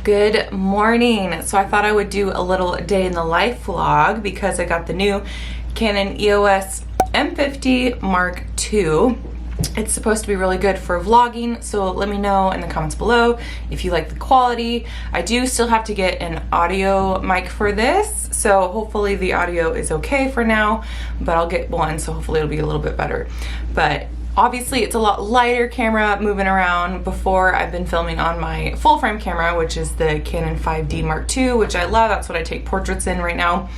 Good morning. So I thought I would do a little day in the life vlog because I got the new Canon EOS M50 Mark II. It's supposed to be really good for vlogging, so let me know in the comments below if you like the quality. I do still have to get an audio mic for this, so hopefully the audio is okay for now, but I'll get one, so hopefully it'll be a little bit better. But obviously it's a lot lighter camera moving around. Before, I've been filming on my full frame camera, which is the Canon 5D Mark II, which I love. That's what I take portraits in right now.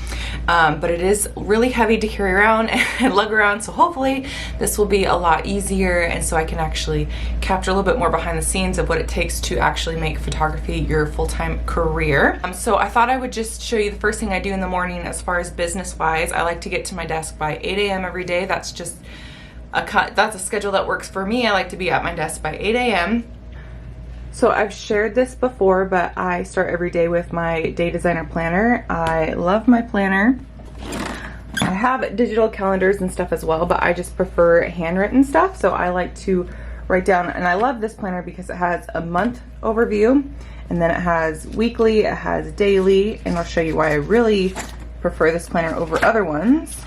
But it is really heavy to carry around and lug around, so hopefully this will be a lot easier, and so I can actually capture a little bit more behind the scenes of what it takes to actually make photography your full-time career. So I thought I would just show you the first thing I do in the morning as far as business-wise. I like to get to my desk by 8 a.m. every day. That's just that's a schedule that works for me. I like to be at my desk by 8 a.m. So I've shared this before, but I start every day with my Day Designer planner. I love my planner. I have digital calendars and stuff as well, but I just prefer handwritten stuff. So I like to write down, and I love this planner because it has a month overview, and then it has weekly, it has daily, and I'll show you why I really prefer this planner over other ones.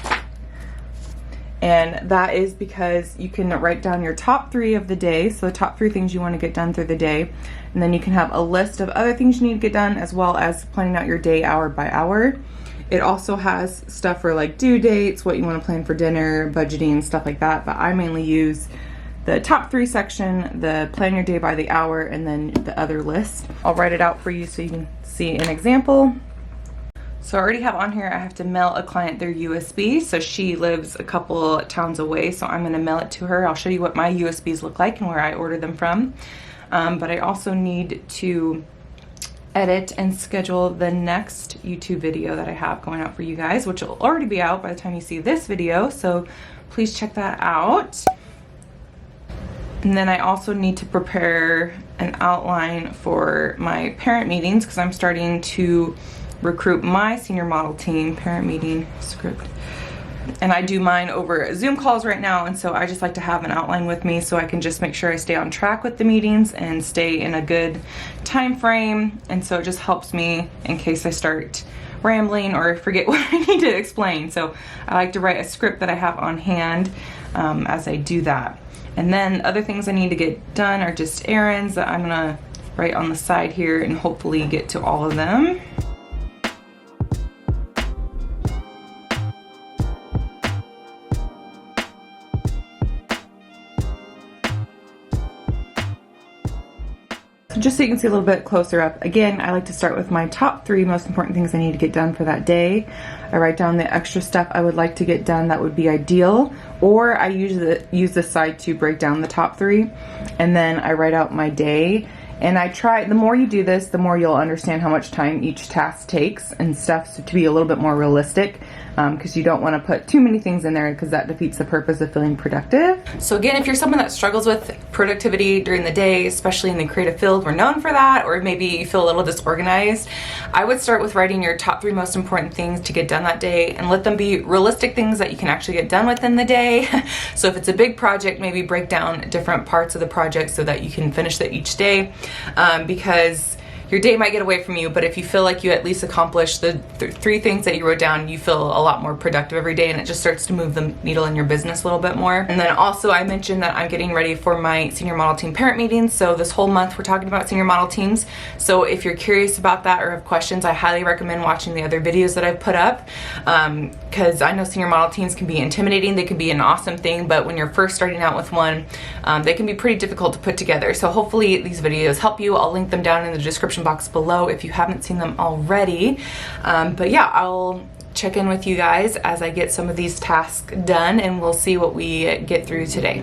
And that is because you can write down your top 3 of the day, so the top 3 things you want to get done through the day, and then you can have a list of other things you need to get done, as well as planning out your day hour by hour. It also has stuff for like due dates, what you want to plan for dinner, budgeting, stuff like that, but I mainly use the top 3 section, the plan your day by the hour, and then the other list. I'll write it out for you so you can see an example. So I already have on here, I have to mail a client their USB. So she lives a couple towns away, so I'm gonna mail it to her. I'll show you what my USBs look like and where I order them from. But I also need to edit and schedule the next YouTube video that I have going out for you guys, which will already be out by the time you see this video. So please check that out. And then I also need to prepare an outline for my parent meetings because I'm starting to recruit my senior model team. Parent meeting script, and I do mine over Zoom calls right now, and so I just like to have an outline with me so I can just make sure I stay on track with the meetings and stay in a good time frame. And so it just helps me in case I start rambling or forget what I need to explain. So I like to write a script that I have on hand as I do that. And then other things I need to get done are just errands that I'm gonna write on the side here and hopefully get to all of them. Just so you can see a little bit closer up, again, I like to start with my top 3 most important things I need to get done for that day. I write down the extra stuff I would like to get done that would be ideal, or I use this side to break down the top 3, and then I write out my day. And I try, the more you do this, the more you'll understand how much time each task takes and stuff, so to be a little bit more realistic, because you don't want to put too many things in there because that defeats the purpose of feeling productive. So again, if you're someone that struggles with productivity during the day, especially in the creative field, we're known for that, or maybe you feel a little disorganized, I would start with writing your top 3 most important things to get done that day and let them be realistic things that you can actually get done within the day. So if it's a big project, maybe break down different parts of the project so that you can finish it each day. Because your day might get away from you, but if you feel like you at least accomplished the 3 things that you wrote down, you feel a lot more productive every day, and it just starts to move the needle in your business a little bit more. And then also I mentioned that I'm getting ready for my senior model team parent meetings, so this whole month we're talking about senior model teams. So if you're curious about that or have questions, I highly recommend watching the other videos that I've put up, because I know senior model teams can be intimidating. They can be an awesome thing, but when you're first starting out with one, they can be pretty difficult to put together. So hopefully these videos help you. I'll link them down in the description box below if you haven't seen them already. But yeah, I'll check in with you guys as I get some of these tasks done, and we'll see what we get through today.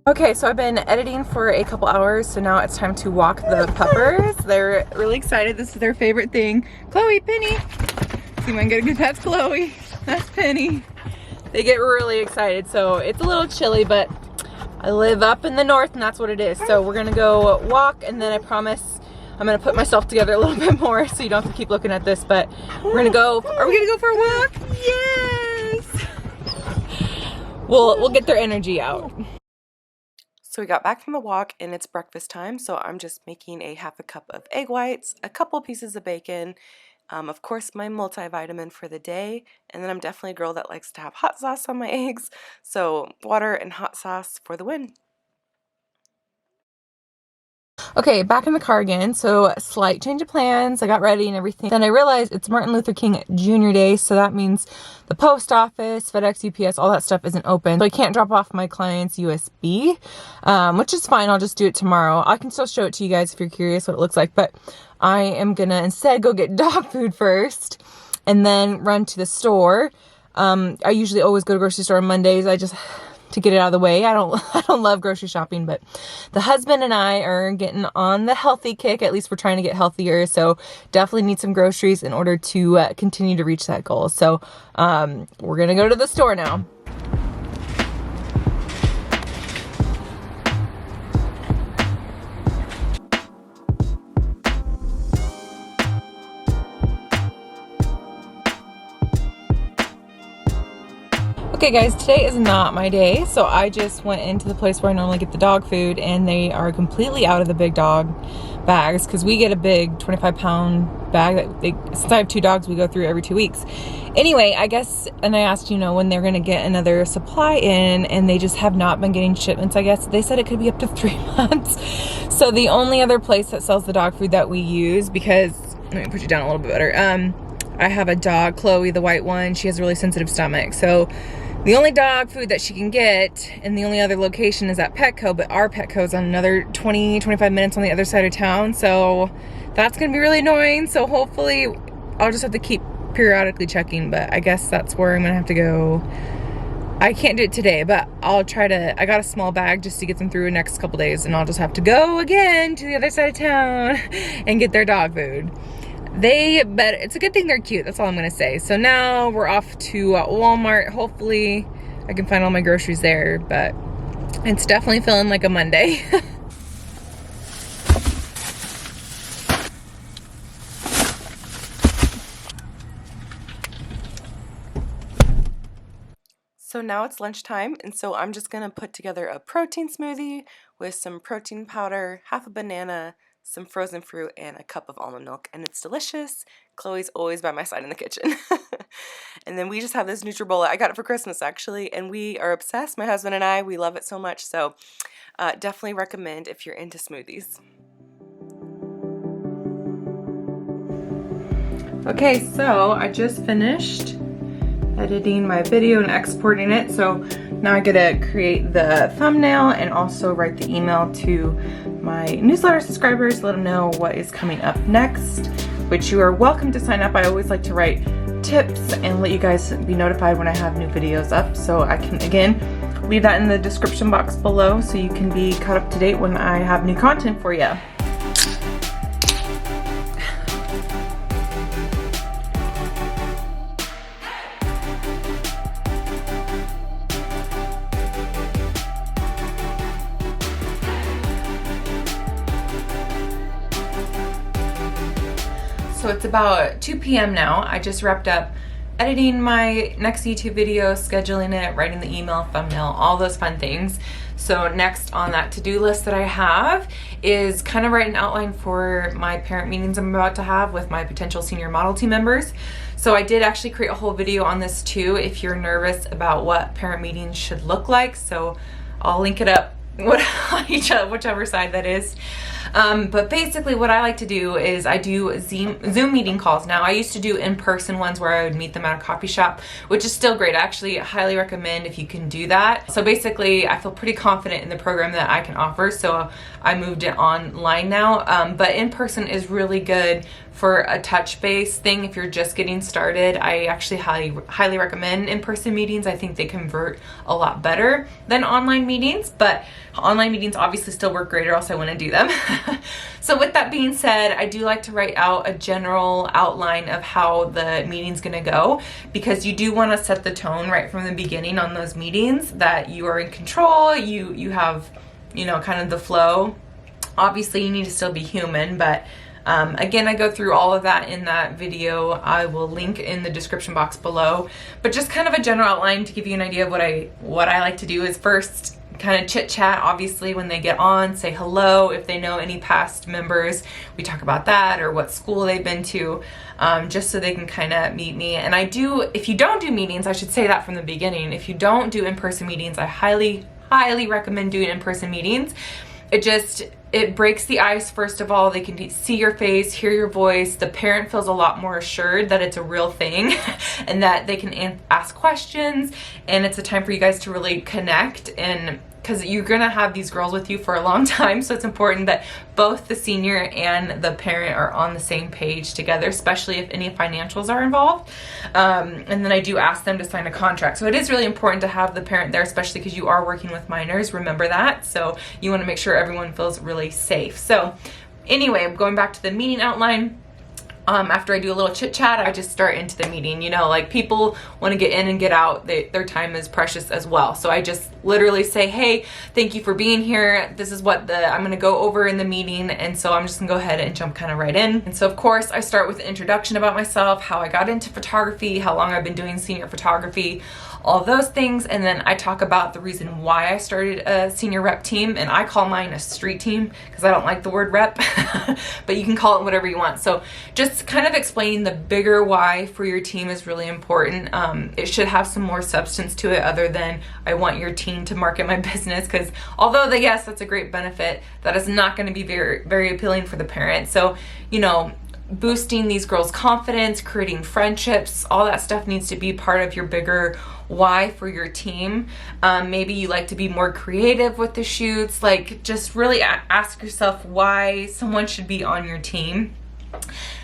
Okay, so I've been editing for a couple hours, so now it's time to walk the puppers. They're really excited. This is their favorite thing. Chloe, Penny. See if I can get a good, that's Chloe. That's Penny. They get really excited, so it's a little chilly, but I live up in the north and that's what it is. So we're gonna go walk, and then I promise I'm gonna put myself together a little bit more so you don't have to keep looking at this, but we're gonna go, are we gonna go for a walk? Yes! We'll get their energy out. So we got back from the walk and it's breakfast time, so I'm just making a half a cup of egg whites, a couple pieces of bacon, of course my multivitamin for the day, and then I'm definitely a girl that likes to have hot sauce on my eggs, so water and hot sauce for the win. Okay, back in the car again, so slight change of plans. I got ready and everything. Then I realized it's Martin Luther King Jr. Day, so that means the post office, FedEx, UPS, all that stuff isn't open. So I can't drop off my client's USB, which is fine. I'll just do it tomorrow. I can still show it to you guys if you're curious what it looks like, but I am gonna instead go get dog food first and then run to the store. I usually always go to the grocery store on Mondays. To get it out of the way. I don't love grocery shopping, but the husband and I are getting on the healthy kick. At least we're trying to get healthier. So definitely need some groceries in order to continue to reach that goal. So we're going to go to the store now. Okay guys, today is not my day, so I just went into the place where I normally get the dog food and they are completely out of the big dog bags because we get a big 25-pound bag that since I have 2 dogs, we go through every 2 weeks. Anyway, I guess, and I asked, when they're going to get another supply in, and they just have not been getting shipments, I guess. They said it could be up to 3 months. So the only other place that sells the dog food that we use, because, let me put you down a little bit better. I have a dog, Chloe, the white one. She has a really sensitive stomach. So the only dog food that she can get, and the only other location is at Petco, but our Petco is on another 20-25 minutes on the other side of town, so that's gonna be really annoying. So hopefully I'll just have to keep periodically checking, but I guess that's where I'm gonna have to go. I can't do it today, but I'll try to. I got a small bag just to get them through the next couple days, and I'll just have to go again to the other side of town and get their dog food. But it's a good thing they're cute, that's all I'm gonna say. So now we're off to Walmart. Hopefully I can find all my groceries there, but it's definitely feeling like a Monday. So now it's lunchtime, and so I'm just gonna put together a protein smoothie with some protein powder, half a banana, some frozen fruit, and a cup of almond milk, and it's delicious. Chloe's always by my side in the kitchen. And then we just have this NutriBullet. I got it for Christmas actually, and we are obsessed, my husband and I. We love it so much, so definitely recommend if you're into smoothies. Okay, so I just finished editing my video and exporting it, so now I gotta create the thumbnail and also write the email to my newsletter subscribers, let them know what is coming up next, which you are welcome to sign up. I always like to write tips and let you guys be notified when I have new videos up, so I can again leave that in the description box below so you can be caught up to date when I have new content for you. So it's about 2 p.m. now. I just wrapped up editing my next YouTube video, scheduling it, writing the email, thumbnail, all those fun things. So next on that to-do list that I have is kind of write an outline for my parent meetings I'm about to have with my potential senior model team members. So I did actually create a whole video on this too if you're nervous about what parent meetings should look like. So I'll link it up whichever side that is. But basically what I like to do is I do Zoom meeting calls. Now I used to do in-person ones where I would meet them at a coffee shop, which is still great. I actually highly recommend if you can do that. So basically I feel pretty confident in the program that I can offer, so I moved it online now. But in-person is really good for a touch base thing if you're just getting started. I actually highly recommend in-person meetings. I think they convert a lot better than online meetings, but online meetings obviously still work great or else I wouldn't do them. So with that being said, I do like to write out a general outline of how the meeting's gonna go, because you do want to set the tone right from the beginning on those meetings that you are in control, you have, kind of the flow. Obviously you need to still be human, but Again, I go through all of that in that video. I will link in the description box below. But just kind of a general outline to give you an idea of what I like to do is first kind of chit chat, obviously, when they get on, say hello. If they know any past members, we talk about that or what school they've been to, just so they can kind of meet me. And I do, if you don't do meetings, I should say that from the beginning. If you don't do in-person meetings, I highly recommend doing in-person meetings. It breaks the ice. First of all, they can see your face, hear your voice. The parent feels a lot more assured that it's a real thing and that they can ask questions, and it's a time for you guys to really connect, and because you're gonna have these girls with you for a long time, so it's important that both the senior and the parent are on the same page together, especially if any financials are involved. And then I do ask them to sign a contract. So it is really important to have the parent there, especially because you are working with minors, remember that. So you wanna make sure everyone feels really safe. So anyway, going back to the meeting outline, after I do a little chit chat, I just start into the meeting. You know, like, people want to get in and get out. Their time is precious as well. So I just literally say, hey, thank you for being here. This is what I'm going to go over in the meeting. And so I'm just gonna go ahead and jump kind of right in. And so of course I start with an introduction about myself, how I got into photography, how long I've been doing senior photography, all those things. And then I talk about the reason why I started a senior rep team, and I call mine a street team because I don't like the word rep, but you can call it whatever you want. So just kind of explaining the bigger why for your team is really important. It should have some more substance to it other than I want your team to market my business, because although yes, that's a great benefit, that is not going to be very, very appealing for the parent. So, you know, boosting these girls' confidence, creating friendships, all that stuff needs to be part of your bigger why for your team. Maybe you like to be more creative with the shoots. Like, just really ask yourself why someone should be on your team.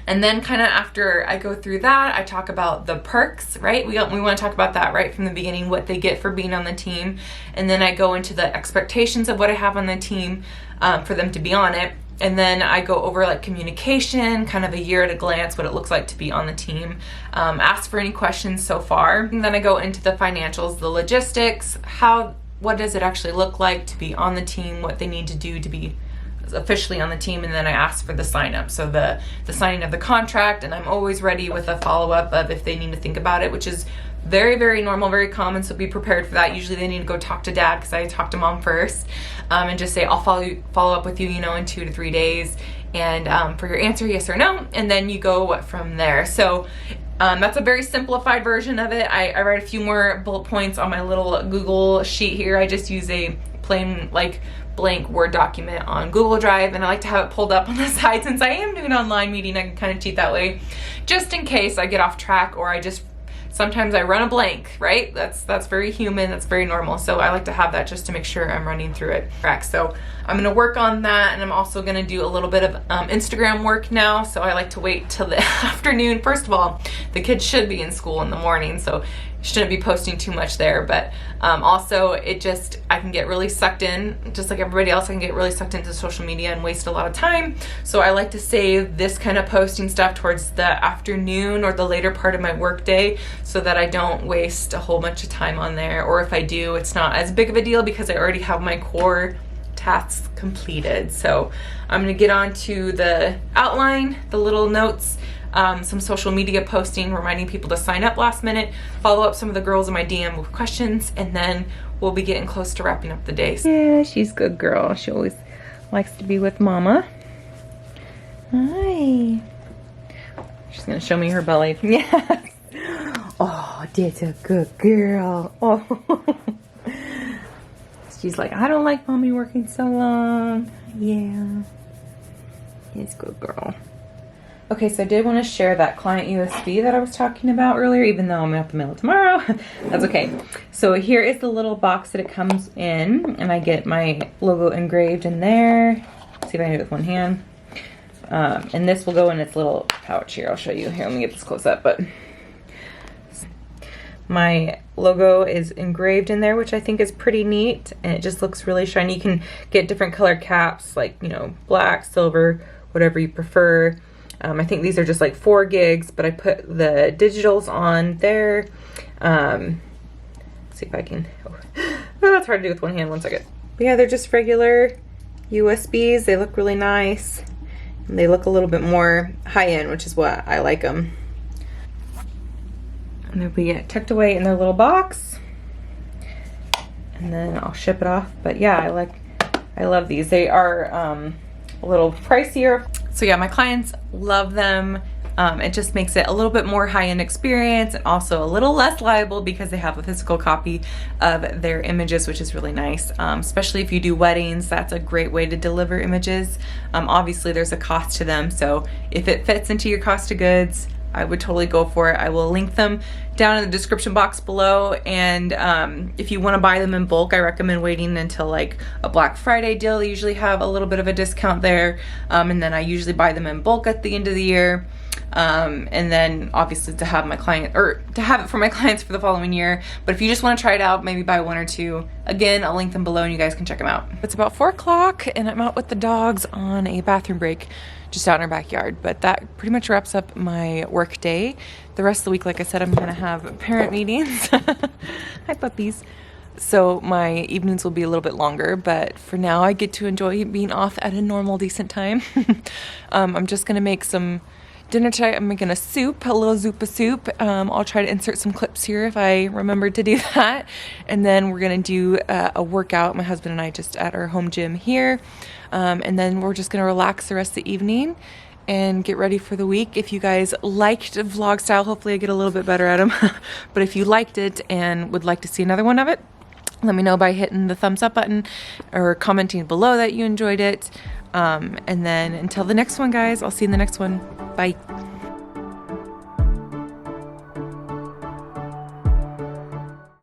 And then kind of after I go through that, I talk about the perks, right? We want to talk about that right from the beginning, what they get for being on the team. And then I go into the expectations of what I have on the team for them to be on it. And then I go over like communication, kind of a year at a glance, what it looks like to be on the team. Ask for any questions so far. And then I go into the financials, the logistics, what does it actually look like to be on the team, what they need to do to be officially on the team. And then I ask for the sign up, so the signing of the contract, and I'm always ready with a follow-up of if they need to think about it, which is very, very normal, very common, so be prepared for that. Usually they need to go talk to dad, because I talk to mom first, and just say, I'll follow up with you, you know, in 2 to 3 days, and for your answer, yes or no, and then you go from there. So that's a very simplified version of it. I write a few more bullet points on my little Google sheet here. I just use a plain, like, blank Word document on Google Drive, and I like to have it pulled up on the side. Since I am doing an online meeting, I can kind of cheat that way, just in case I get off track, or sometimes I run a blank, right? That's very human, that's very normal. So I like to have that just to make sure I'm running through it correct. So I'm gonna work on that, and I'm also gonna do a little bit of Instagram work now. So I like to wait till the afternoon. First of all, the kids should be in school in the morning, so shouldn't be posting too much there, but also I can get really sucked in, just like everybody else. I can get really sucked into social media and waste a lot of time. So I like to save this kind of posting stuff towards the afternoon or the later part of my work day, so that I don't waste a whole bunch of time on there, or if I do, it's not as big of a deal because I already have my core tasks completed. So I'm gonna get on to the outline, the little notes, some social media posting, reminding people to sign up last minute, follow up some of the girls in my DM with questions, and then we'll be getting close to wrapping up the day. Yeah, she's a good girl. She always likes to be with mama. Hi. She's gonna show me her belly. Yes. Oh, that's a good girl. Oh. She's like, I don't like mommy working so long. Yeah. It's a good girl. Okay, so I did want to share that client USB that I was talking about earlier, even though I'm gonna have to mail it tomorrow. That's okay. So here is the little box that it comes in, and I get my logo engraved in there. Let's see if I can do it with one hand. And this will go in its little pouch here. I'll show you. Here, let me get this close up. But my logo is engraved in there, which I think is pretty neat, and it just looks really shiny. You can get different color caps, like, you know, black, silver, whatever you prefer. I think these are just like 4 gigs, but I put the digitals on there. Let's see if I can, that's hard to do with one hand, 1 second. But yeah, they're just regular USBs. They look really nice. They look a little bit more high-end, which is what I like them. And they'll be tucked away in their little box. And then I'll ship it off. But yeah, I love these. They are a little pricier. So yeah, my clients love them. It just makes it a little bit more high-end experience and also a little less liable because they have a physical copy of their images, which is really nice. Especially if you do weddings, that's a great way to deliver images. Obviously there's a cost to them, so if it fits into your cost of goods, I would totally go for it. I will link them down in the description box below, and if you want to buy them in bulk, I recommend waiting until like a Black Friday deal. They usually have a little bit of a discount there, and then I usually buy them in bulk at the end of the year. And then obviously to have my client, or to have it for my clients for the following year. But if you just want to try it out, maybe buy one or two. Again, I'll link them below and you guys can check them out. It's about 4 o'clock and I'm out with the dogs on a bathroom break just out in our backyard. But that pretty much wraps up my work day. The rest of the week, like I said, I'm gonna have parent meetings. Hi puppies. So my evenings will be a little bit longer, but for now I get to enjoy being off at a normal, decent time. I'm just gonna make some dinner tonight. I'm making a soup, a little Zupa soup. I'll try to insert some clips here if I remember to do that. And then we're gonna do a workout, my husband and I, just at our home gym here. And then we're just gonna relax the rest of the evening and get ready for the week. If you guys liked vlog style, hopefully I get a little bit better at them. But if you liked it and would like to see another one of it, let me know by hitting the thumbs up button or commenting below that you enjoyed it. And then until the next one, guys, I'll see you in the next one. Bye.